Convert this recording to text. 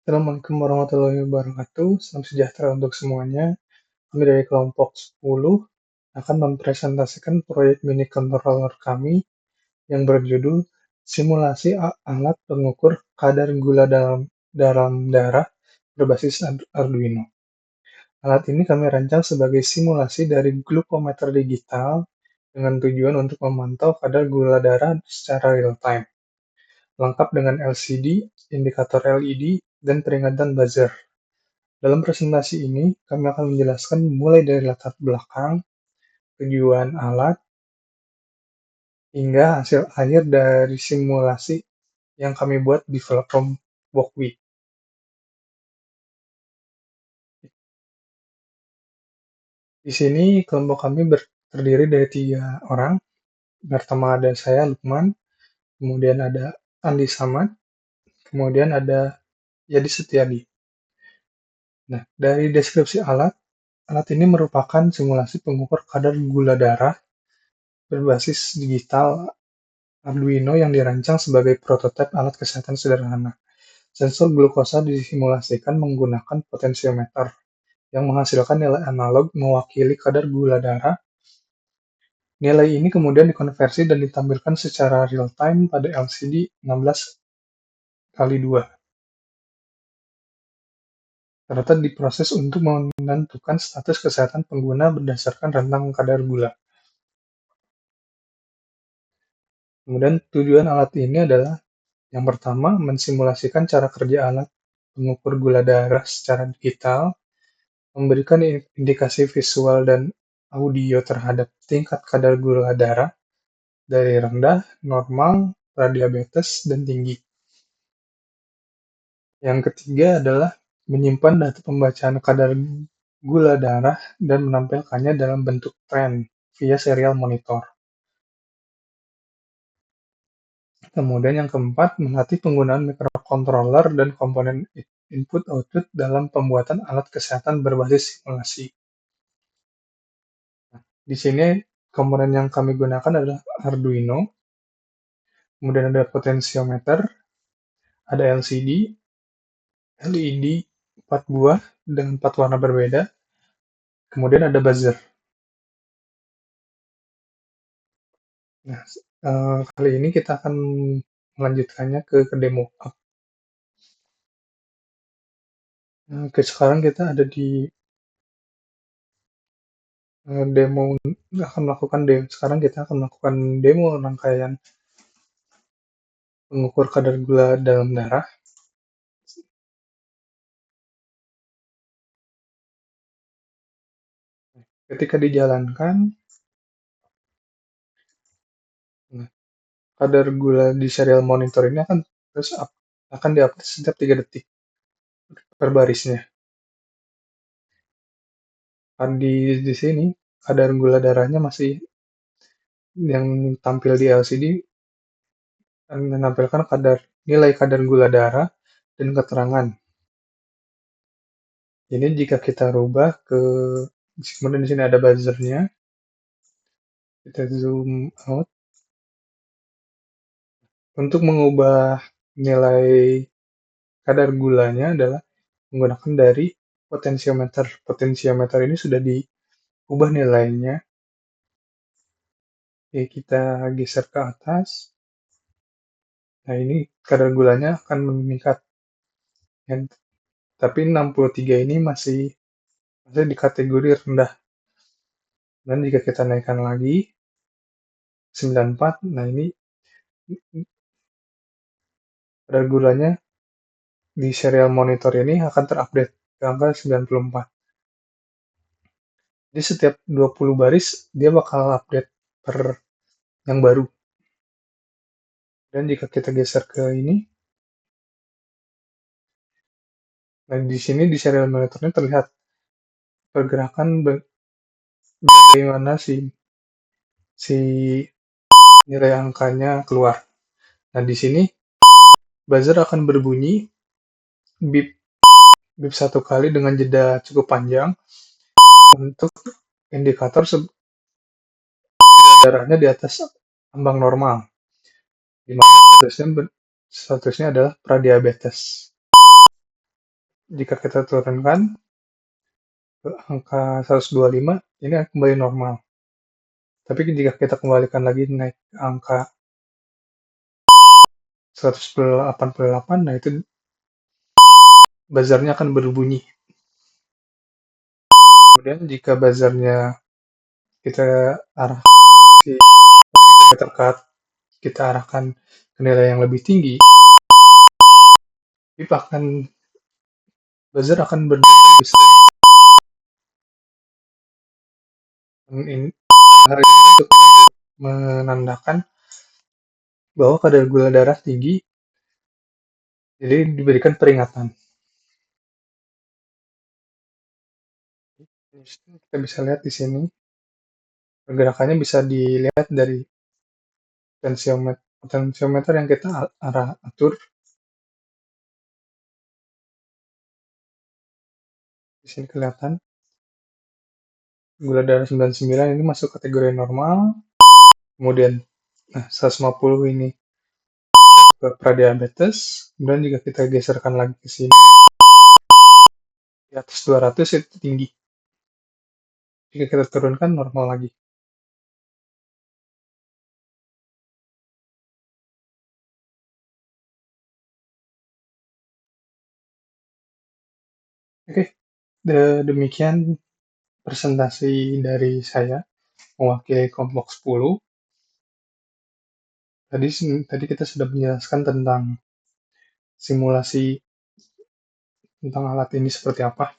Assalamualaikum warahmatullahi wabarakatuh. Salam sejahtera untuk semuanya. Kami dari kelompok 10 akan mempresentasikan proyek mini controller kami yang berjudul Simulasi Alat Pengukur Kadar Gula dalam Darah berbasis Arduino. Alat ini kami rancang sebagai simulasi dari glukometer digital dengan tujuan untuk memantau kadar gula darah secara real-time, lengkap dengan LCD, indikator LED, dan peringatan buzzer. Dalam presentasi ini, kami akan menjelaskan mulai dari latar belakang, tujuan alat, hingga hasil akhir dari simulasi yang kami buat di platform Walkweek. Di sini kelompok kami terdiri dari 3 orang. Pertama ada saya, Lukman, kemudian ada Andi Samad, kemudian ada Yadi Setiadi. Nah, dari deskripsi alat, alat ini merupakan simulasi pengukur kadar gula darah berbasis digital Arduino yang dirancang sebagai prototipe alat kesehatan sederhana. Sensor glukosa disimulasikan menggunakan potensiometer yang menghasilkan nilai analog mewakili kadar gula darah. Nilai ini kemudian dikonversi dan ditampilkan secara real-time pada LCD 16x2, serta diproses untuk menentukan status kesehatan pengguna berdasarkan rentang kadar gula. Kemudian tujuan alat ini adalah yang pertama, mensimulasikan cara kerja alat pengukur gula darah secara digital, memberikan indikasi visual dan audio terhadap tingkat kadar gula darah dari rendah, normal, pradiabetes, dan tinggi. Yang ketiga adalah menyimpan data pembacaan kadar gula darah dan menampilkannya dalam bentuk tren via serial monitor. Kemudian yang keempat, melatih penggunaan microcontroller dan komponen input-output dalam pembuatan alat kesehatan berbasis simulasi. Di sini komponen yang kami gunakan adalah Arduino, kemudian ada potensiometer, ada LCD, LED 4 buah dengan 4 warna berbeda, kemudian ada buzzer. Nah, kali ini kita akan melanjutkannya ke demo. Oke, sekarang kita ada di demo, sekarang kita akan melakukan demo rangkaian mengukur kadar gula dalam darah. Ketika dijalankan, kadar gula di serial monitor ini akan diupdate setiap 3 detik per barisnya. Di sini kadar gula darahnya masih yang tampil di LCD menampilkan nilai kadar gula darah dan keterangan. Ini jika kita rubah kemudian di sini ada buzzernya, kita zoom out. Untuk mengubah nilai kadar gulanya adalah menggunakan dari potensiometer. Potensiometer ini sudah diubah nilainya. Oke, kita geser ke atas. Nah, ini kadar gulanya akan meningkat. Tapi 63 ini masih di kategori rendah. Dan jika kita naikkan lagi 94, nah ini kadar gulanya di serial monitor ini akan terupdate ke angka 94. Jadi setiap 20 baris dia bakal update per yang baru. Dan jika kita geser ke ini, nah di sini di serial monitornya terlihat pergerakan bagaimana si nilai angkanya keluar. Nah di sini buzzer akan berbunyi bip bip 1 kali dengan jeda cukup panjang untuk indikator darahnya di atas ambang normal, di mana statusnya adalah pradiabetes. Jika kita turunkan ke angka 125, ini akan kembali normal. Tapi jika kita kembalikan lagi naik ke angka 188, nah itu buzzernya akan berbunyi. Kemudian jika buzzernya kita arah si terdekat, kita arahkan ke nilai yang lebih tinggi, pip akan buzzer akan berbunyi lebih sering. Ini hal ini untuk menandakan bahwa kadar gula darah tinggi, jadi diberikan peringatan. Kita bisa lihat di sini, pergerakannya bisa dilihat dari potensiometer, potensiometer yang kita atur. Di sini kelihatan gula darah 99 ini masuk kategori normal, kemudian 150 ini ke pradiabetes, kemudian jika kita geserkan lagi ke sini, di atas 200 itu tinggi. Jika kita turunkan normal lagi. Oke, demikian presentasi dari saya mewakili kelompok 10. Tadi kita sudah menjelaskan tentang simulasi tentang alat ini seperti apa.